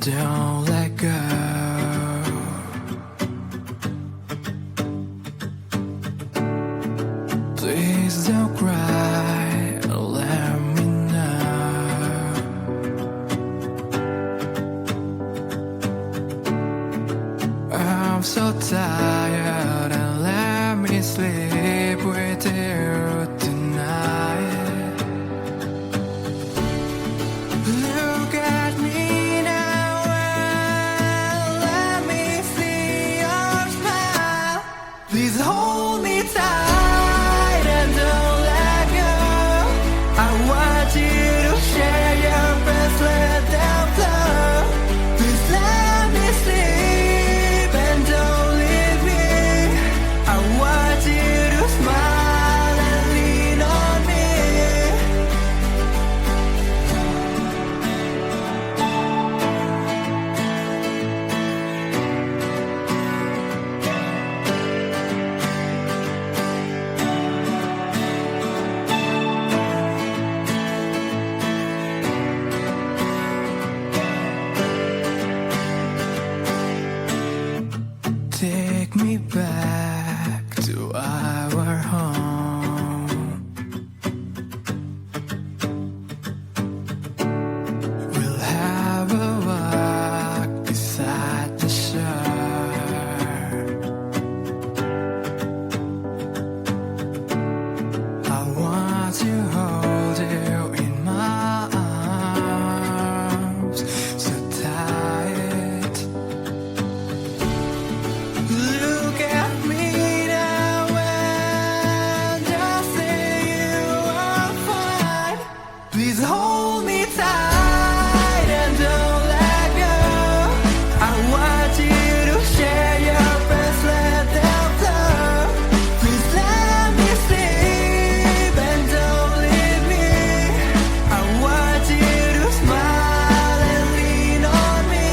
don't let go. Please don't cry, let me know. I'm so tired and let me sleep with you tonight. Look at me now and let me see your smile. Please hold me tight and don't let go. I want you to share your breath, let them flow. Please let me sleep and don't leave me. I want you to smile and lean on me. Take me back to our home. We'll have a walk beside the shore. I want to hold you in my arms so tight. Look at me now and just say you are fine. Please hold me tight and don't let go. I want you to share your breath, let them flow. Please let me sleep and don't leave me. I want you to smile and lean on me.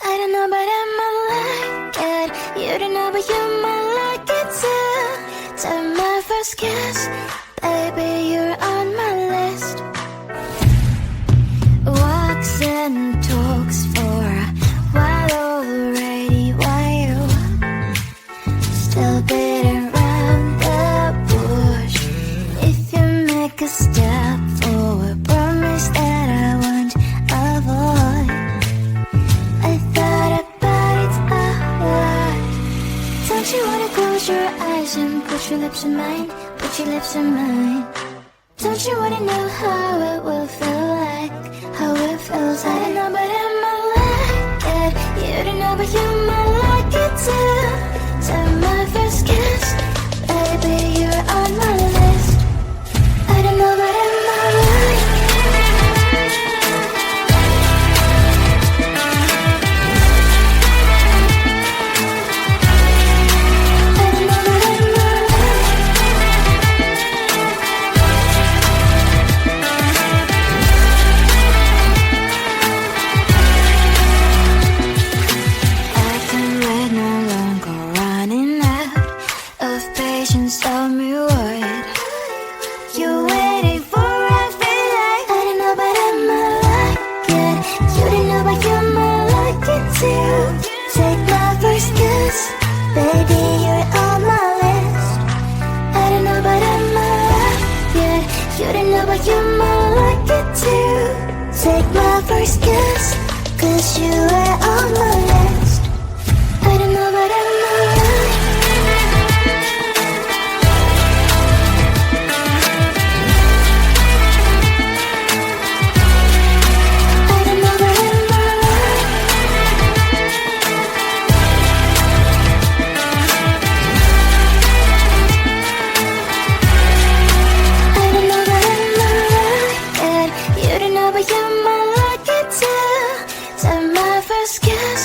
I don't know, but I might like it. You don't know, but you might like it too. Time my first kiss, baby, you're on my list. Walks and talks for a while already. Why you still beating around the bush? If you make a step forward, promise that I won't avoid. I thought about it a lot. Don't you wanna close your eyes and put your lips in mine? Put your lips in mine. Don't you wanna know how it will feel like? How it feels like? I don't know, but I might like it. You don't know, but you might like it too. Time my first kiss, baby, you're on my list. I don't know, but I might like it. I don't know, but I might like it. I can wait no longer, running out of patience. Tell me what you're waiting for. I feel like I don't know, but I might like it. You don't know, but you might like it too. Take my first kiss, baby, you're on my list. I don't know, but I might like it. You don't know, but you might like it too. Take my first kiss, 'cause you are on my list. I don't know, but I might like it. I don't know, but I might like it. I don't know, but I might like it. You don't know, but you might like it too. Time my first kiss,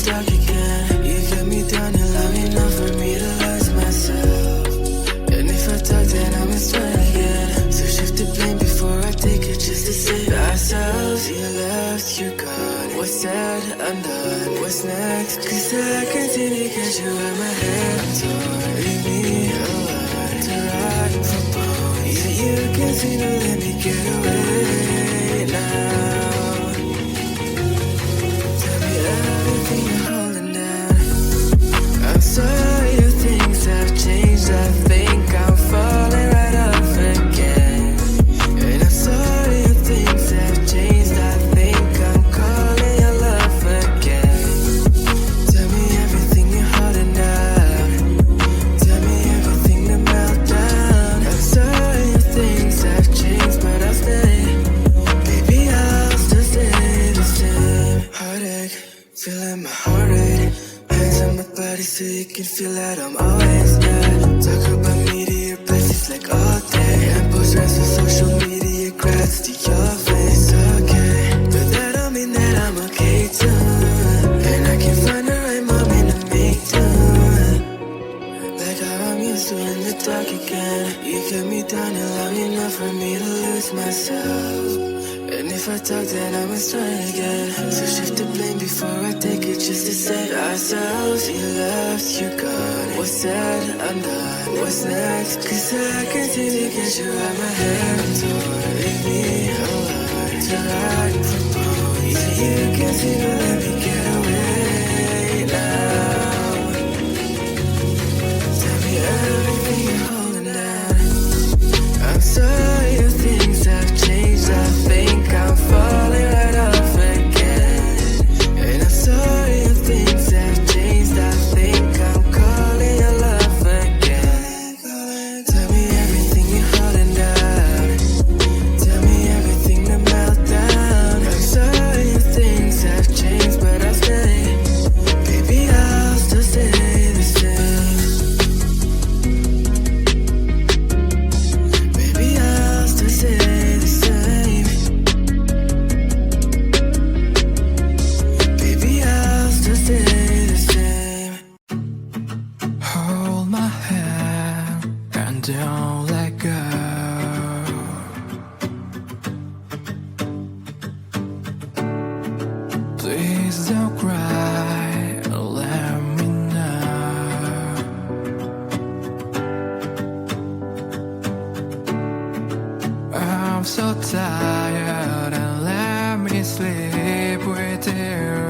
dark again. You get me down and long enough for me to lose myself. And if I talk, then I'm starting again. So shift the blame before I take it, just to save ourselves. You left, you're gone. What's said, undone. What's next? Cause I continue to get you out my head. I'm torn, leave me alone to ride for bone. Yeah, you continue to let me get away now. Tell me everything you're holding down. I'm sorry if things have changed. I think I'm falling right off again. And I'm sorry if things have changed. I think I'm calling your love again. Tell me everything you're holding down. Tell me everything to melt down. I'm sorry if things have changed, but I'll stay. Baby, I'll still stay the same. Heartache, feeling my heart rate. Hands on my body so you can feel that I'm always there. Talk about me to your places like all day. And post rest for social media, grabs to your face. Okay, but that don't mean that I'm okay too. And I can find the right moment to make do. Like how I'm used to in the dark again. You kept me down and long enough for me to lose myself. And if I talk, then I'm starting again. So shift the blame before I take it, just to save ourselves. You left, you're gone. What's said, undone. What's next? Cause I continue to get you out my head. I'm torn, leave me alone to ride for bone. Yeah, you continue to let me get away now. Tell me everything you're holding down. I'm sorry if things have changed. I think I'm falling right off again. And I'm sorry if things have changed. I think I'm calling your love again. Tell me everything you're holding down. Tell me everything to melt down. I'm sorry if things have changed, but I'll stay. Baby, I'll still stay the same. Baby, I'll still stay the same. Baby, I'll still stay the same. Hold my hand and don't let go. Please don't cry, let me know. I'm so tired and let me sleep with you